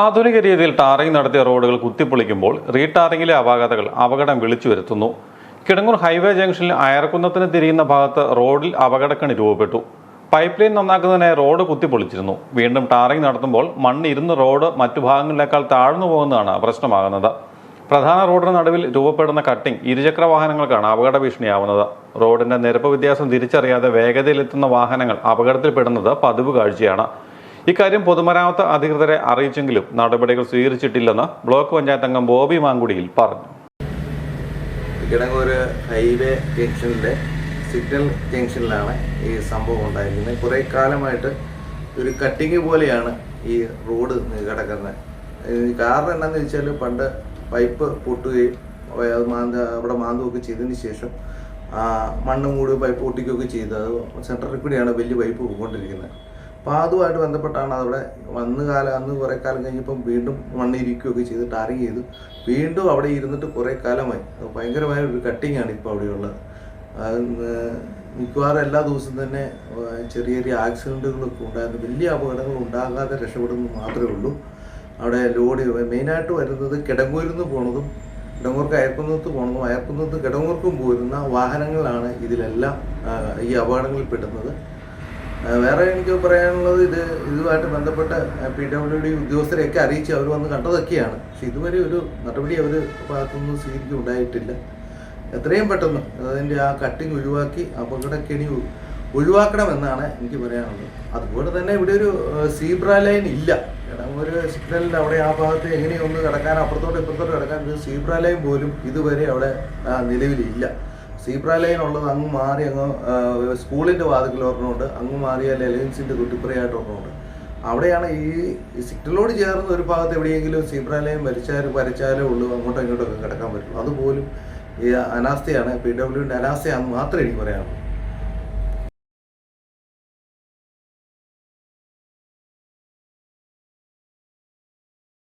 ആധുനിക രീതിയിൽ ടാറിംഗ് നടത്തിയ റോഡുകൾ കുത്തിപ്പൊളിക്കുമ്പോൾ റീടാറിംഗിലെ അപാകതകൾ അപകടം വിളിച്ചു വരുത്തുന്നു. കിടങ്ങൂർ ഹൈവേ ജംഗ്ഷനിൽ അയർക്കുന്നത്തിന് തിരിയുന്ന ഭാഗത്ത് റോഡിൽ അപകടക്കണി രൂപപ്പെട്ടു. പൈപ്പ് ലൈൻ നന്നാക്കുന്നതിനായി റോഡ് കുത്തിപ്പൊളിച്ചിരുന്നു. വീണ്ടും ടാറിംഗ് നടത്തുമ്പോൾ മണ്ണ് ഇരുന്ന് റോഡ് മറ്റു ഭാഗങ്ങളിലേക്കാൾ താഴ്ന്നു പോകുന്നതാണ് പ്രശ്നമാകുന്നത്. പ്രധാന റോഡിന് നടുവിൽ രൂപപ്പെടുന്ന കട്ടിംഗ് ഇരുചക്ര വാഹനങ്ങൾക്കാണ് അപകട ഭീഷണിയാവുന്നത്. റോഡിന്റെ നിരപ്പ് വ്യത്യാസം തിരിച്ചറിയാതെ വേഗതയിലെത്തുന്ന വാഹനങ്ങൾ അപകടത്തിൽപ്പെടുന്നത് പതിവ് കാഴ്ചയാണ്. ഇക്കാര്യം പൊതുമരാമത്ത് അധികൃതരെ അറിയിച്ചെങ്കിലും നടപടികൾ സ്വീകരിച്ചിട്ടില്ലെന്ന് ബ്ലോക്ക് പഞ്ചായത്ത് അംഗം ബോബി മാങ്കുടിയിൽ പറഞ്ഞു. കിടങ്ങൂർ ഹൈവേ ജംഗ്ഷനിലെ സിഗ്നൽ ജംഗ്ഷനിലാണ് ഈ സംഭവം ഉണ്ടായിരിക്കുന്നത്. കുറേ കാലമായിട്ട് ഒരു കട്ടിങ് പോലെയാണ് ഈ റോഡ് കിടക്കുന്നത്. കാരണം എന്താണെന്ന് വെച്ചാൽ പണ്ട് പൈപ്പ് പൊട്ടുകയും അവിടെ മാന്തുകയൊക്കെ ചെയ്തതിന് ശേഷം മണ്ണ് മൂടുകയും പൈപ്പ് പൊട്ടിക്കുകയൊക്കെ ചെയ്ത് അത് സെൻറ്ററിൽ കൂടിയാണ് വലിയ പൈപ്പ് പോയിക്കൊണ്ടിരിക്കുന്നത്. അപ്പോൾ അതുമായിട്ട് ബന്ധപ്പെട്ടാണ് അവിടെ അന്ന് കുറേ കാലം കഴിഞ്ഞപ്പം വീണ്ടും മണ്ണിരിക്കുകയൊക്കെ ചെയ്ത് ടാറിങ് ചെയ്തു. വീണ്ടും അവിടെ ഇരുന്നിട്ട് കുറേ കാലമായി. ഭയങ്കരമായ ഒരു കട്ടിങ്ങാണ് ഇപ്പോൾ അവിടെയുള്ളത്. മിക്കവാറും എല്ലാ ദിവസവും തന്നെ ചെറിയ ചെറിയ ആക്സിഡൻറ്റുകളൊക്കെ ഉണ്ടായിരുന്നു. വലിയ അപകടങ്ങൾ ഉണ്ടാകാതെ രക്ഷപ്പെടുന്നു മാത്രമേ ഉള്ളൂ. അവിടെ ലോഡ് മെയിനായിട്ട് വരുന്നത് കിടങ്ങൂരിൽ നിന്ന് പോണതും കിടങ്ങൂർക്ക് അയർക്കുന്നത്ത് പോണതും അയർക്കുന്നത്ത് കിടങ്ങൂർക്കും പോരുന്ന വാഹനങ്ങളാണ് ഇതിലെല്ലാം ഈ അപകടങ്ങളിൽ പെടുന്നത്. വേറെ എനിക്ക് പറയാനുള്ളത് ഇതുമായിട്ട് ബന്ധപ്പെട്ട PWD ഉദ്യോഗസ്ഥരെയൊക്കെ അറിയിച്ച് അവർ വന്ന് കണ്ടതൊക്കെയാണ്. പക്ഷെ ഇതുവരെ ഒരു നടപടി അവർ ഭാഗത്തുനിന്ന് സ്വീകരിക്കുകയുണ്ടായിട്ടില്ല. എത്രയും പെട്ടെന്ന് അതിൻ്റെ ആ കട്ടിങ് ഒഴിവാക്കി അപകടക്കെണി ഒഴിവാക്കണമെന്നാണ് എനിക്ക് പറയാനുള്ളത്. അതുപോലെ തന്നെ ഇവിടെ ഒരു സീബ്ര ലൈൻ ഇല്ല. ഒരു സിഗ്നലിൽ അവിടെ ആ ഭാഗത്ത് എങ്ങനെയൊന്ന് കിടക്കാൻ അപ്പുറത്തോട്ട് ഇപ്പുറത്തോട്ട് കിടക്കാൻ ഒരു സീബ്ര ലൈൻ പോലും ഇതുവരെ അവിടെ നിലവിലില്ല. സീബ്ര ലൈൻ ഉള്ളത് അങ്ങ് മാറി അങ്ങ് സ്കൂളിൻ്റെ വാതിക്കൽ ഒരെണ്ണമുണ്ട്, അങ്ങ് മാറിയാൽ എലയൻസിൻ്റെ തൊട്ടിപ്പുറയായിട്ട് ഒരെണ്ണമുണ്ട്. അവിടെയാണ് ഈ സിഗ്നലോട് ചേർന്ന് ഒരു ഭാഗത്ത് എവിടെയെങ്കിലും സീബ്ര ലൈൻ വരച്ചാലേ ഉള്ളൂ അങ്ങോട്ടോ ഇങ്ങോട്ടൊക്കെ കിടക്കാൻ പറ്റുള്ളൂ. അതുപോലും ഈ അനാസ്ഥയാണ്, PWD അനാസ്ഥയാണെന്ന് മാത്രമേ എനിക്ക് പറയാനുള്ളൂ.